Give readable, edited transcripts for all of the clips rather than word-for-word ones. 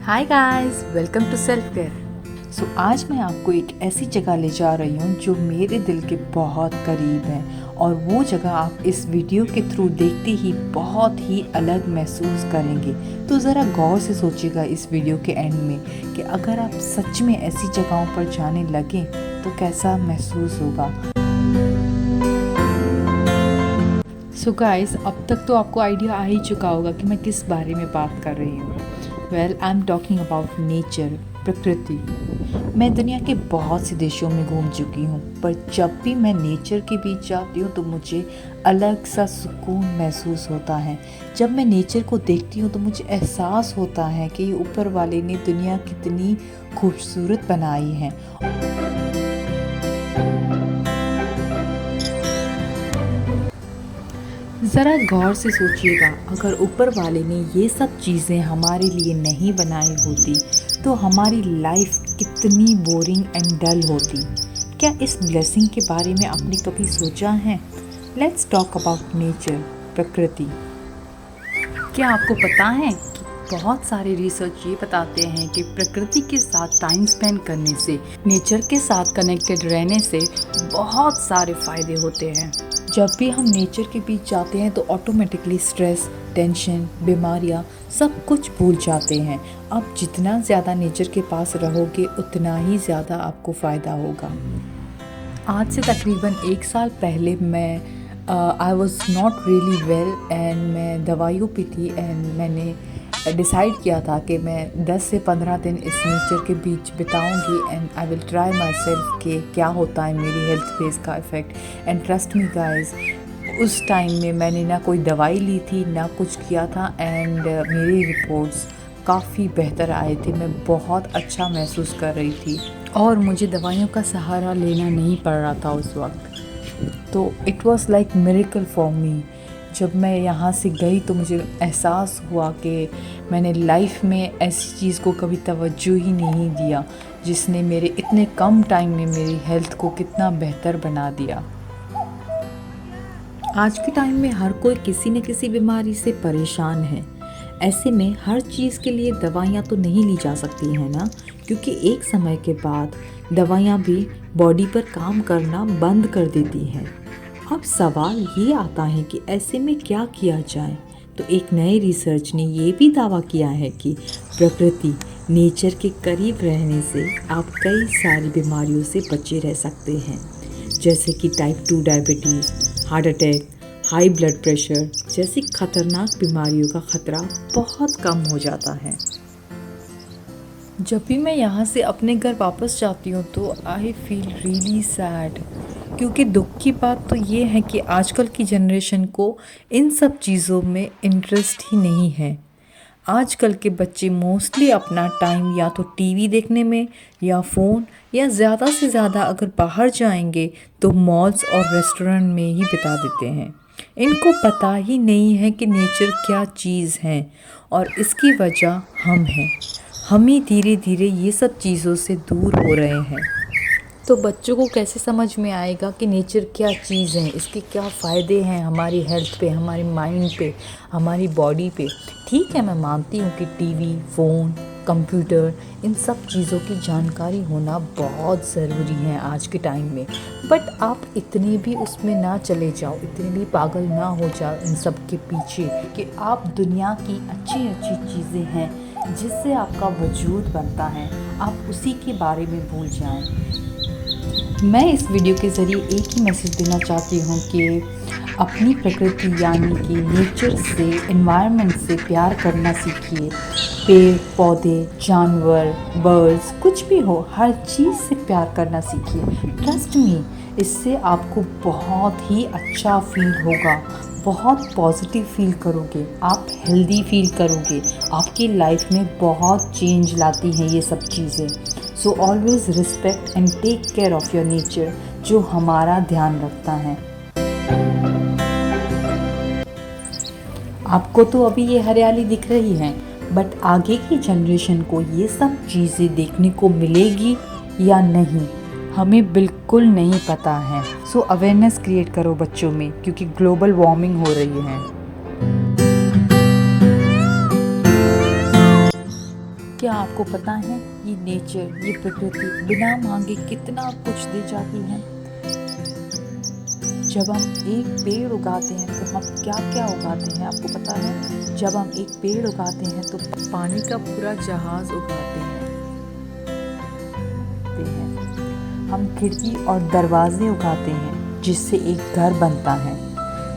Hi guys, welcome to self care. आज मैं आपको एक ऐसी जगह ले जा रही हूँ जो मेरे दिल के बहुत करीब है और वो जगह आप इस वीडियो के थ्रू देखते ही बहुत ही अलग महसूस करेंगे। तो ज़रा गौर से सोचिएगा इस वीडियो के एंड में कि अगर आप सच में ऐसी जगहों पर जाने लगें तो कैसा महसूस होगा। गाइस, अब तक तो आपको आइडिया आ ही चुका होगा कि मैं किस बारे में बात कर रही हूँ। I am talking about nature, प्रकृति। मैं दुनिया के बहुत से देशों में घूम चुकी हूँ, पर जब भी मैं नेचर के बीच जाती हूँ तो मुझे अलग सा सुकून महसूस होता है। जब मैं नेचर को देखती हूँ तो मुझे एहसास होता है कि ये ऊपर वाले ने दुनिया कितनी खूबसूरत बनाई है। ज़रा गौर से सोचिएगा, अगर ऊपर वाले ने ये सब चीज़ें हमारे लिए नहीं बनाई होती तो हमारी लाइफ कितनी बोरिंग एंड डल होती। क्या इस ब्लेसिंग के बारे में आपने कभी सोचा है? लेट्स टॉक अबाउट नेचर, प्रकृति। क्या आपको पता है कि बहुत सारे रिसर्च ये बताते हैं कि प्रकृति के साथ टाइम स्पेंड करने से, नेचर के साथ कनेक्टेड रहने से बहुत सारे फ़ायदे होते हैं। जब भी हम नेचर के बीच जाते हैं तो ऑटोमेटिकली स्ट्रेस, टेंशन, बीमारियां सब कुछ भूल जाते हैं। आप जितना ज़्यादा नेचर के पास रहोगे उतना ही ज़्यादा आपको फ़ायदा होगा। आज से तकरीबन 1 साल पहले I was not really well and मैं दवाइयों पे थी एंड मैंने डिसाइड किया था कि मैं 10 से 15 दिन इस नेचर के बीच बिताऊंगी and I will try myself कि क्या होता है मेरी हेल्थ पे इसका effect. And trust me guys, उस टाइम में मैंने ना कोई दवाई ली थी ना कुछ किया था एंड मेरी रिपोर्ट्स काफ़ी बेहतर आए थे। मैं बहुत अच्छा महसूस कर रही थी और मुझे दवाइयों का सहारा लेना नहीं पड़ रहा था उस वक्त। तो it was like miracle for me. जब मैं यहाँ से गई तो मुझे एहसास हुआ कि मैंने लाइफ में ऐसी चीज़ को कभी तवज्जो ही नहीं दिया जिसने मेरे इतने कम टाइम में मेरी हेल्थ को कितना बेहतर बना दिया। आज के टाइम में हर कोई किसी न किसी बीमारी से परेशान है। ऐसे में हर चीज़ के लिए दवाइयाँ तो नहीं ली जा सकती हैं ना, क्योंकि एक समय के बाद दवाइयाँ भी बॉडी पर काम करना बंद कर देती हैं। अब सवाल ये आता है कि ऐसे में क्या किया जाए। तो एक नए रिसर्च ने ये भी दावा किया है कि प्रकृति, नेचर के करीब रहने से आप कई सारी बीमारियों से बचे रह सकते हैं, जैसे कि type 2 diabetes, heart attack, high blood pressure जैसी खतरनाक बीमारियों का खतरा बहुत कम हो जाता है। जब भी मैं यहाँ से अपने घर वापस जाती हूँ तो आई फील रियली सैड, क्योंकि दुख की बात तो ये है कि आजकल की जनरेशन को इन सब चीज़ों में इंटरेस्ट ही नहीं है। आजकल के बच्चे मोस्टली अपना टाइम या तो टीवी देखने में या फ़ोन, या ज़्यादा से ज़्यादा अगर बाहर जाएंगे तो मॉल्स और रेस्टोरेंट में ही बिता देते हैं। इनको पता ही नहीं है कि नेचर क्या चीज़ है और इसकी वजह हम हैं। हम ही धीरे धीरे ये सब चीज़ों से दूर हो रहे हैं। तो बच्चों को कैसे समझ में आएगा कि नेचर क्या चीज़ है, इसके क्या फ़ायदे हैं हमारी हेल्थ पे, हमारे माइंड पे, हमारी बॉडी पे। ठीक है, मैं मानती हूँ कि टीवी, फ़ोन, कंप्यूटर, इन सब चीज़ों की जानकारी होना बहुत ज़रूरी है आज के टाइम में, बट आप इतने भी उसमें ना चले जाओ, इतने भी पागल ना हो जाओ इन सब के पीछे कि आप दुनिया की अच्छी अच्छी चीज़ें हैं जिससे आपका वजूद बनता है, आप उसी के बारे में भूल जाएं। मैं इस वीडियो के ज़रिए एक ही मैसेज देना चाहती हूँ कि अपनी प्रकृति यानी कि नेचर से, एनवायरनमेंट से प्यार करना सीखिए। पेड़ पौधे, जानवर, बर्ड्स, कुछ भी हो, हर चीज़ से प्यार करना सीखिए। ट्रस्ट मी, इससे आपको बहुत ही अच्छा फील होगा, बहुत पॉजिटिव फील करोगे, आप हेल्दी फील करोगे। आपकी लाइफ में बहुत चेंज लाती हैं ये सब चीज़ें। So always respect and take care of your nature, जो हमारा ध्यान रखता है। आपको तो अभी ये हरियाली दिख रही है, बट आगे की जनरेशन को ये सब चीज़ें देखने को मिलेगी या नहीं, हमें बिल्कुल नहीं पता है। सो अवेयरनेस क्रिएट करो बच्चों में, क्योंकि ग्लोबल वार्मिंग हो रही है। क्या आपको पता है ये नेचर, ये प्रकृति बिना मांगे कितना कुछ दे जाती है। जब हम एक पेड़ उगाते हैं तो हम क्या क्या उगाते हैं आपको पता है? जब हम एक पेड़ उगाते हैं तो पानी का पूरा जहाज उगाते हैं। हम खिड़की और दरवाजे उगाते हैं जिससे एक घर बनता है।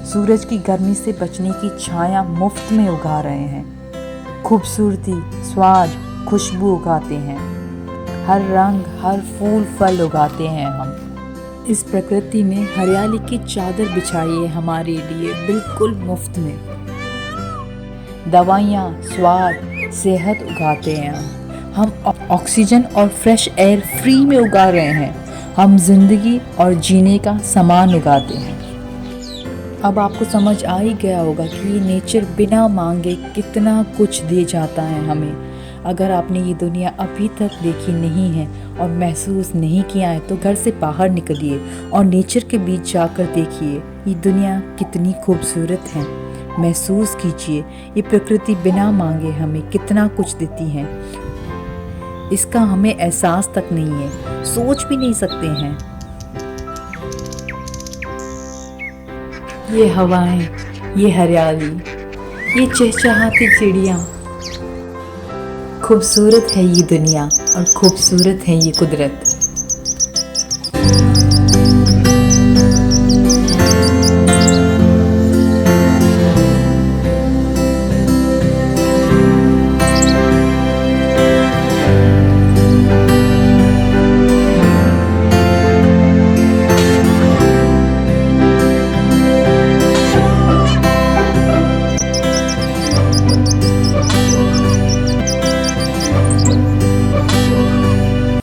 सूरज की गर्मी से बचने की छाया मुफ्त में उगा रहे हैं। खूबसूरती, स्वाद, खुशबू उगाते हैं। हर रंग, हर फूल, फल उगाते हैं हम। इस प्रकृति में हरियाली की चादर बिछाई है हमारे लिए बिल्कुल मुफ्त में। दवाइयाँ, स्वाद, सेहत उगाते हैं हम। ऑक्सीजन और फ्रेश एयर फ्री में उगा रहे हैं। हम जिंदगी और जीने का सामान उगाते हैं। अब आपको समझ आ ही गया होगा कि ये नेचर बिना मांगे कितना कुछ दे जाता है हमें। अगर आपने ये दुनिया अभी तक देखी नहीं है और महसूस नहीं किया है तो घर से बाहर निकलिए और नेचर के बीच जाकर देखिए ये दुनिया कितनी खूबसूरत है। महसूस कीजिए ये प्रकृति बिना मांगे हमें कितना कुछ देती है। इसका हमें एहसास तक नहीं है, सोच भी नहीं सकते हैं। ये हवाएं, ये हरियाली, ये चहचहाती चिड़िया, खूबसूरत है ये दुनिया और खूबसूरत है ये कुदरत।